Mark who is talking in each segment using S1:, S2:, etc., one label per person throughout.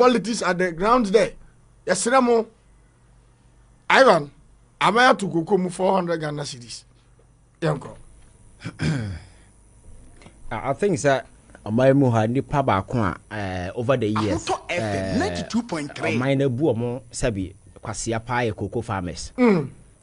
S1: politics at the ground there. Yes, Ramo. Ivan, am I to go come 400 Ghana cedis? Yanko.
S2: I think that my muha ni paba kwa over the years.
S3: 92.3.
S2: Mine bu mo sabi kwasia pa cocoa farmers.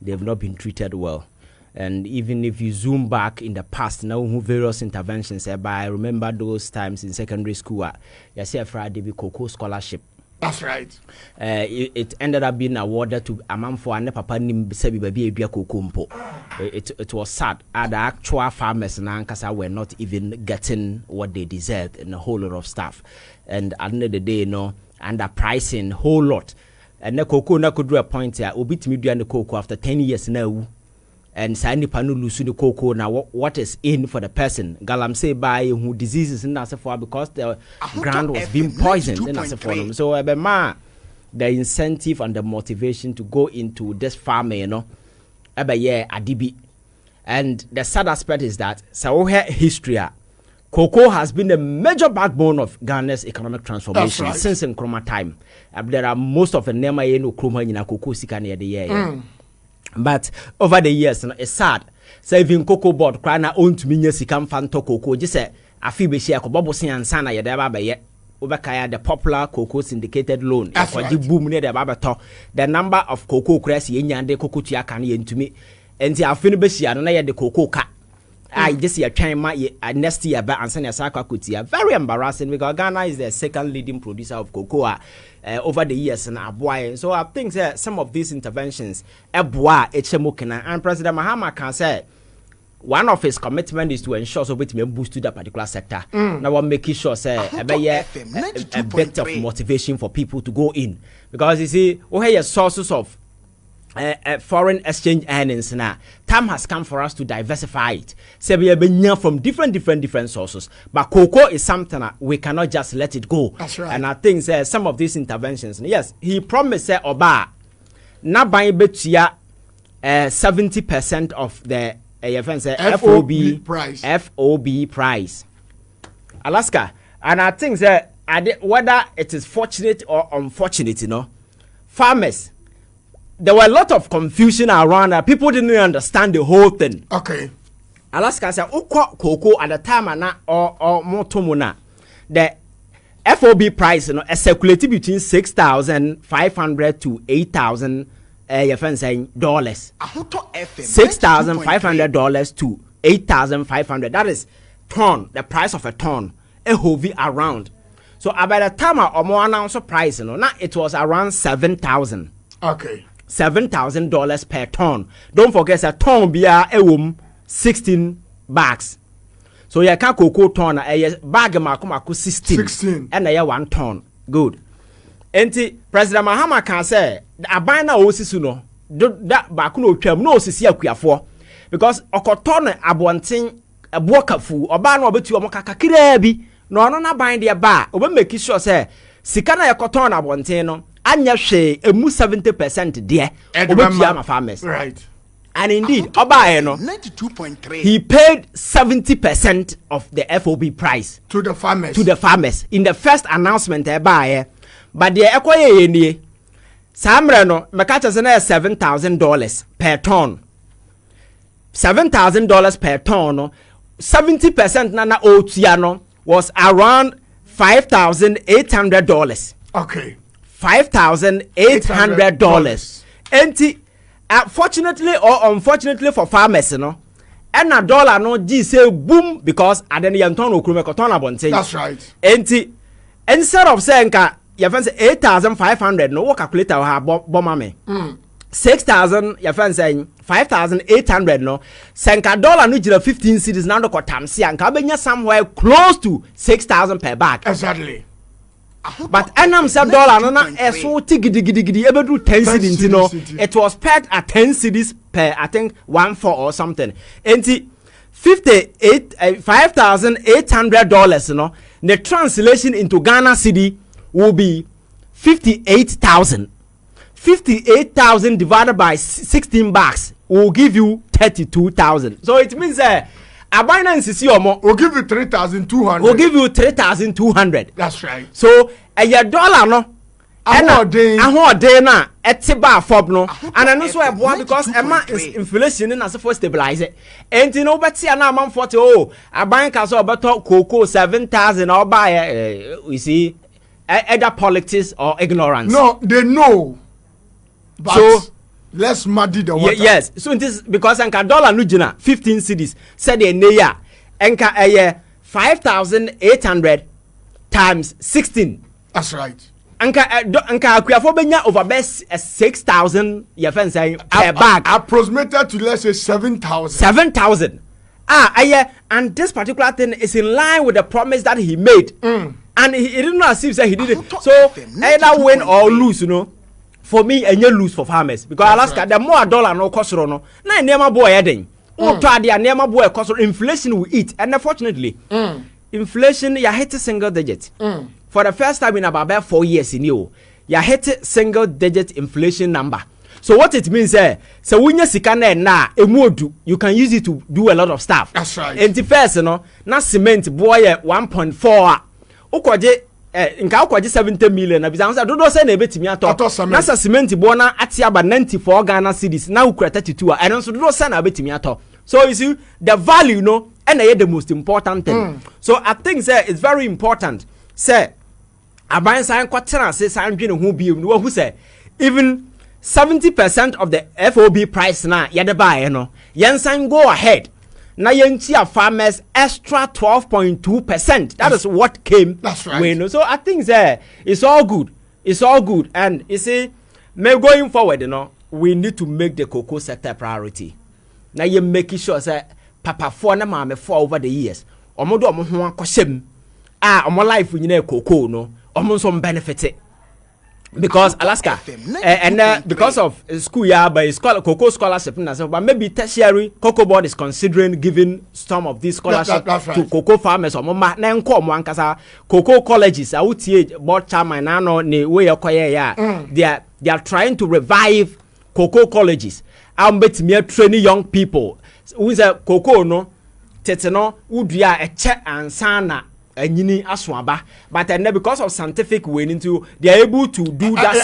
S2: They've not been treated well. And even if you zoom back in the past, now various interventions. I remember those times in secondary school. You see a Friday cocoa scholarship.
S1: That's right.
S2: It ended up being awarded to a man for a papa named Sebi Baby Cocoa. It was sad. The actual farmers in Ankasa were not even getting what they deserved and a whole lot of stuff. And at the end of the day, you know, underpricing whole lot. And the cocoa na could do a point here. Obit me the cocoa after 10 years now. And Sandy Panu lose the cocoa now. What is in for the person? Galam say by who diseases in that's for because the ground was being poisoned in that's for them. So the incentive and the motivation to go into this farming, you know, adibi. And the sad aspect is that so here history, cocoa has been a major backbone of Ghana's economic transformation since Nkrumah time. There are most of the Nema no Nkrumah in a cocoa sika near the year. But over the years, it's sad. So even cocoa board crana own to me sikam fanto cocoa. Just say a fee be share kobobo and sana ya deba be Obakaya the popular cocoa syndicated loan. That's right. Boom near the babato. The number of cocoa cress yende cocoa tia can yen to me. And the afinibeshi and I the cocoa cat. I just see a China next year back and send a Saka Kutia. Very embarrassing because Ghana is the second leading producer of cocoa over the years and Abuai. So I think that some of these interventions, Abua, Echemokina, and President Mahama can say one of his commitments is to ensure so we boost to that particular sector. Now I'm making sure say a bit of motivation for people to go in because you see, we have sources of foreign exchange earnings now. Time has come for us to diversify it. So we have been from different sources. But cocoa is something that we cannot just let it go.
S1: That's right.
S2: And I think some of these interventions, yes, he promised Oba na buying betia 70% of the FOB
S1: price.
S2: FOB price. Alaska. And I think that whether it is fortunate or unfortunate, you know, farmers. There were a lot of confusion around that. People didn't understand the whole thing.
S1: Okay.
S2: Alaska said, cocoa at the time or more tomuna. The FOB price, you know, is circulated between $6,500 to $8,000 dollars. $6,500 to $8,500. That is ton, the price of a ton. FOB around. So by the time or more announced price, you know, now it was around $7,000.
S1: Okay.
S2: $7,000 per ton. Don't forget a ton be a 16 bags. So you can cocoa ton a bag maku 16 and a 1 ton. Good. Enti President Mahama can say a bina osisuno that bakuno tram no sisi akuafo because okoton abonten abokafu oba na obetu omokakakire bi no na ban de ba obe make sure say sika na yakoton abonten no anya hwe emu 70% there obetua ma farmers.
S1: Right.
S2: And indeed oba no
S3: 92.3
S2: he paid 70% of the FOB price
S1: to the farmers
S2: in the first announcement eba but the ekoye nie samre no mekacha se na $7,000 per ton. $7,000 per ton no 70% na otua no was around $5,800.
S1: Okay.
S2: $5,800. And fortunately or unfortunately for farmers, you know, and a dollar no G say boom because I didn't yanton okrume koton abonte.
S1: That's right.
S2: And instead of saying ka you fancy 8,500 no calculator ha bomma me. 6,000 you fancy 5,800 no senka dollar no jira 15 cedis now ko tamsi anka benya somewhere close to 6,000 per bag.
S1: Exactly.
S2: But enam said dollar no na eso tigidi ebedu 10 cedis no it was pegged at 10 cedis per I think 1.4 or something. Enti $5,800 you know the translation into Ghana cedi will be 58,000. 58,000 divided by 16 bags will give you 32,000. So it means Abinance is your more.
S1: We'll give you 3,200.
S2: We'll give you 3,200.
S1: That's right.
S2: So a dollar no ahoɔden na ɛte ba FOB no and ɛno nso ɛboa because ɛma inflation na so stabilize enti no wobɛte ana amanfoɔ te aban ka so ɔbɛtɔ cocoa 7,000 na ɔba you see either politics or ignorance.
S1: No, they know. But so let's muddy the water.
S2: Yes. So it is because anka dollar no gina 15 cedis said the neya anka 5,800 times 16.
S1: That's right.
S2: Anka akuyafo benya over best 6,000 your friend saying per bag.
S1: Approximated to let's say 7,000.
S2: 7,000. And this particular thing is in line with the promise that he made. And he didn't know as if he did it. So either win or lose, you know. For me, and you lose for farmers because Alaska, the more dollar no cost no. Na nema boy heading. Nema boy cost inflation will eat, and unfortunately, inflation ya hit single digit. For the first time in about 4 years in you hit single digit inflation number. So what it means so when you sikana na emodu, you can use it to do a lot of stuff.
S1: That's right.
S2: And the first na cement boy 1.4. Ukoje nka ukoje 70 million na bizansa dodo say na ebetimi ato na sa cement boy na ati aba 94 Ghana cedis na ukura 32 and nso dodo say na ebetimi ato. So you see the value and the most important thing. So I think it's very important say aban san kwatena say san dwene ho biem no who say even 70% of the FOB price na yede buy no yensan go ahead na yentia farmers extra 12.2%. That is what came.
S1: That's right.
S2: So I think it's all good and you see going forward we need to make the cocoa sector priority. Now you making sure say papa for na mama for over the years omodo omo ho akoshem omo life nyina cocoa no omo some benefit because Alaska and because of school by cocoa scholarship but maybe tertiary cocoa board is considering giving some of these scholarship to cocoa farmers or na enko mo ankasa cocoa colleges awutie board chairman na no ne we yakoye ya they are trying to revive cocoa colleges betimi training young people who say cocoa no tete no udua eche ansana anyini asoaba but then because of scientific way into they are able to do that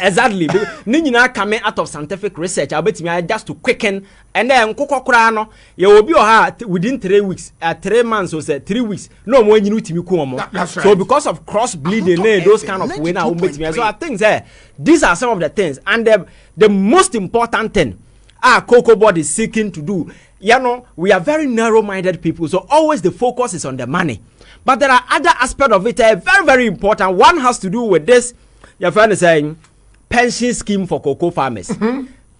S2: exactly ni nyina come out of scientific research betimi just to quicken and then kokokora no ye obi oha within 3 weeks 3 months or say 3 weeks no mo anyini utimi ku omo so because of cross bleeding those kind of way now betimi so I think these are some of the things and the most important thing cocoa board is seeking to do. We are very narrow-minded people, so always the focus is on the money. But there are other aspects of it very, very important. One has to do with this, your friend is saying, pension scheme for cocoa farmers.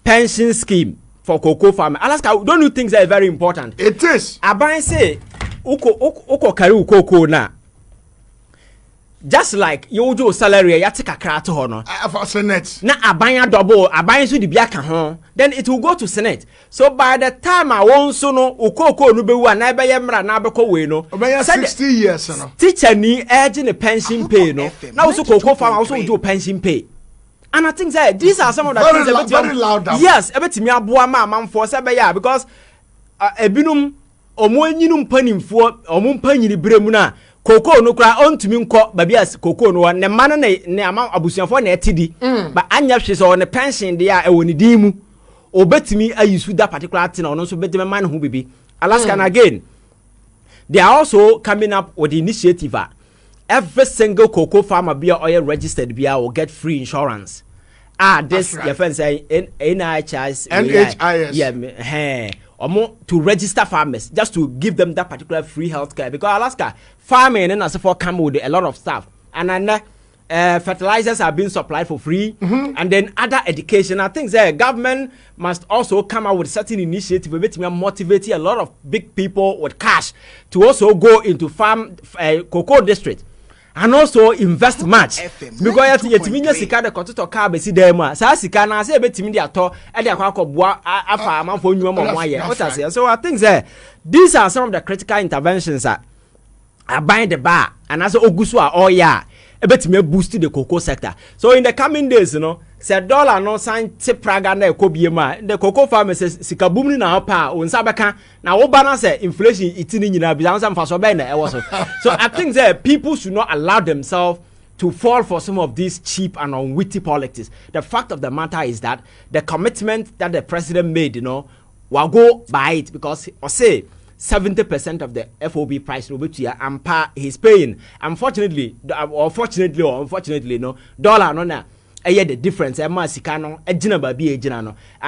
S2: Pension scheme for cocoa farmers. Alaska, don't you think that is very important?
S1: It is.
S2: Aban say, uko kari cocoa na. Just like your salary, you take a crack to honor.
S1: For Senate.
S2: Na abanya double, abanya so the biaka hon. Then it will go to Senate. So by the time I won't so no, ukoko no be one, na be yemra na be ko we no.
S1: 60 years no.
S2: Teacher ni urging a pension pay no. Now also cocoa farm also do pension pay. And I think that these are some of the things
S1: very loud.
S2: Yes, ebetimi aboa ma manfo se be ya because ebinum omo anyinum panimfo omo panyini bremu na cocoa no kra ontumi nko baby as cocoa no ne man ne ama abusuafo na etidi but anya hwe so ne pension de a ewoni din mu obetumi ayisu that particular thing no so betime man ho bibi Alaska and again they are also coming up with the initiative every single cocoa farmer be oil registered be will get free insurance this your friend say NHIS to register farmers just to give them that particular free healthcare because Alaska farming and as for come with a lot of stuff and then fertilizers are being supplied for free and then other educational things government must also come out with certain initiative which may motivate a lot of big people with cash to also go into farm cocoa district and also invest much because yetiminya sika de kototo car be si dem a sa sika na say betimi de ato e de akwakoboa afa amanfo nwuma mo aye so I think these are some of the critical interventions that are bind the bar and as ogusu a bet me boost the cocoa sector. So in the coming days, you know, say dollar no sign te praga na ekobiema. The cocoa farmers sika boom na pa unsabeka na wo bana say inflation itini nyina bi ansam fa so be na e wo so. So I think that people should not allow themselves to fall for some of these cheap and unwitty politics. The fact of the matter is that the commitment that the president made, you know, will go by it because or say 70% of the FOB price he's paying. Unfortunately, or unfortunately, no dollar no na. The difference, and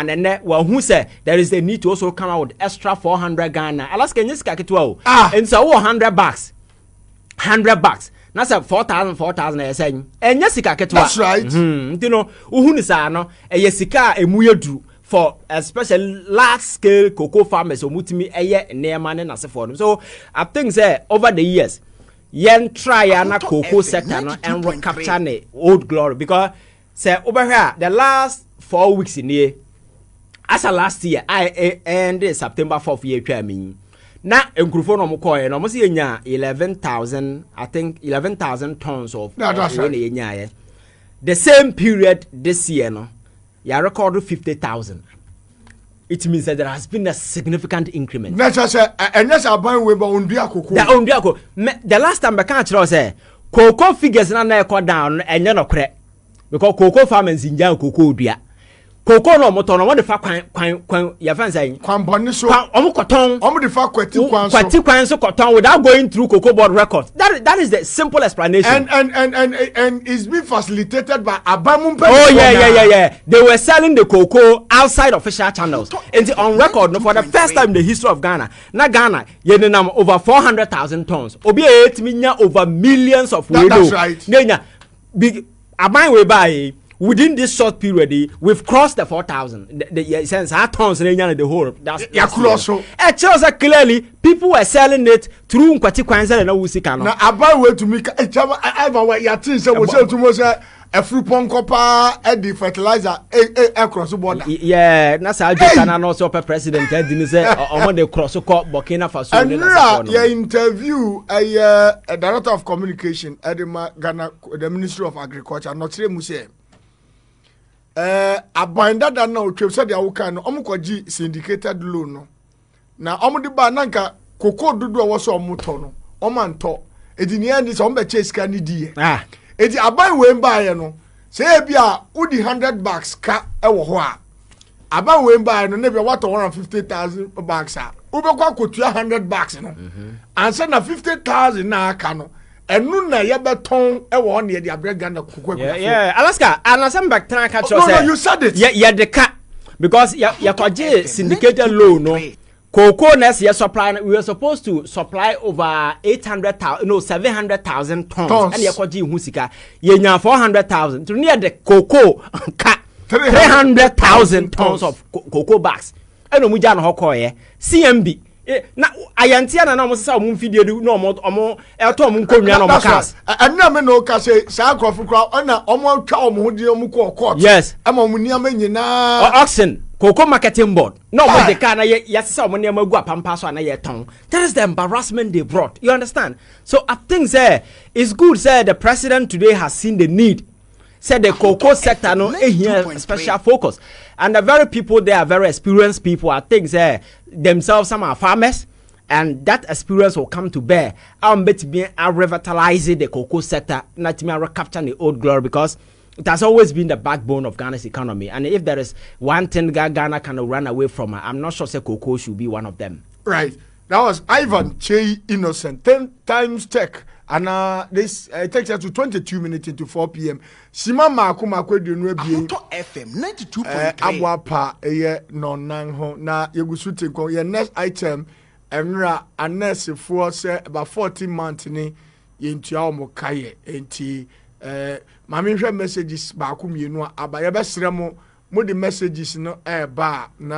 S2: then who said there is a need to also come out with extra 400 Ghana. Alaska and so $100. $100. That's a 4,000 I saying. And yesika ketwa.
S1: That's right.
S2: You know, uhunisa no a yesika a muyedru for especially large scale cocoa farmers or mutimi eye near man and as for them. So I think that over the years, yen try na cocoa sector no and recapture the old glory because say over here the last 4 weeks in here, as a last year I ended September 4th year mean. Na enkrufo no mkoye no mo se yenya 11,000 I think 11,000 tons of
S1: right.
S2: The same period this year no ya recorded 50,000. It means that there has been a significant increment.
S1: The
S2: last time I can't say cocoa figures na down and no correct because cocoa farmers in Jan cocoa dua. Cocoa no motor no what the fa kwan ya fan say
S1: kwan bone so
S2: omo koton
S1: omo the fa kwati
S2: so koton without going through cocoa board records. That is the simple explanation.
S1: And it's been facilitated by Abamumpe.
S2: Oh yeah. They were selling the cocoa outside official channels. And on record no, for the first time in the history of Ghana. Na Ghana yenam over 400,000 tons. Obi minya over millions of
S1: That's right.
S2: Nenya big aban we buy within this short period, we've crossed the 4,000. The sense our tons in the whole. That's
S1: close.
S2: It shows that clearly people were selling it through Nkwati Kwanza and Usika.
S1: Now, about way to make your things was to most a fruit pong copper at the fertilizer across the border.
S2: Yeah, that's how you can also president didn't say on the cross Burkina Faso.
S1: And your interview a director of communication at the Ghana, the Ministry of Agriculture, not Muse. Abanda da na otwe said ya wuka no omukwaji syndicated loan no na omudi ba nanka koko dodo a woso omuto no omanto edini andi so ombe cheska ni die edi aban we mba ye no se e bia udi $100 ka e wo ho a aban we mba ye no na bia wato 150,000 bucks a ubekwa kotua $100 no ansa na 50,000 na aka no enu na ye beton e wo na ye dia brega na kokwa.
S2: Yeah, Alaska and some back track catch
S1: no, you said it.
S2: Yeah, the cat because ya kwaje syndicated loan no cocoa nest ya supply we were supposed to supply over 700,000 tons and ya kwaje hu sika ye nya 400,000 to near the cocoa ka 300,000 tons of cocoa bags eno mu ja no hokoye CMB na ayantia na mo sesa mo mfidie no omo eto mo nkonwa no mo cars
S1: na me no ka say sa akrofo kra na omo atwa omo hodi omo ko court
S2: yes
S1: ama mo niam nyina
S2: auction cocoa marketing board no mo de ka na ya sesa omo niam agu apampa so na ye ton. That is the embarrassment they brought, you understand? So I think it's good the president today has seen the need. Said the cocoa sector no here special focus, and the very people they are very experienced people. I think themselves some are farmers, and that experience will come to bear. I'm bet be revitalizing the cocoa sector, not me recapturing the old glory because it has always been the backbone of Ghana's economy. And if there is one thing Ghana can run away from, I'm not sure cocoa should be one of them.
S1: Right. That was Ivan Che Innocent. 10 times tech. And this takes us to 22 minutes into 4 p.m. Sima Makuma Kwedunwe
S3: FM 92.3.
S1: Abwapa no nanho na yegusuti ko your next item emra anese for say about 14 months ni yentua omo kaye enti mami hwe messages ba ko mienu aba ye besere mo the messages no ba na